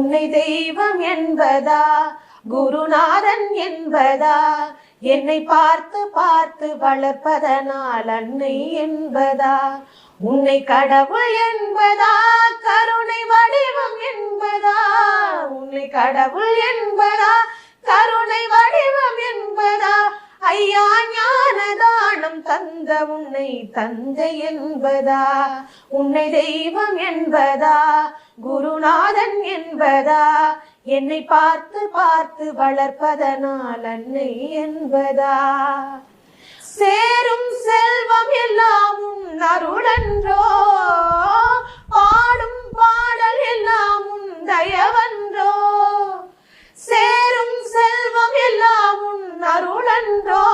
உன்னை தெய்வம் என்பதா குருநாதன் என்பதா என்னை பார்த்து பார்த்து வளர்ப்பதனால் அன்னை என்பதா உன்னை கடவுள் என்பதா கருணை வடிவம் என்பதா உன்னை கடவுள் என்பதா கருணை வடிவம் என்பதா ஐயா ஞானதானம் தந்த உன்னை தந்தை என்பதா உன்னை தெய்வம் என்பதா குருநாதன் என்பதா என்னை பார்த்து பார்த்து வளர்ப்பதனால் அன்னை என்பதா சேரும் செல்வம் எல்லாம் உன் அருளன்றோ பாடும் பாடல் எல்லாம் உன் தயவன்றோ சேரும் செல்வம் எல்லாம் உன் அருளன்றோ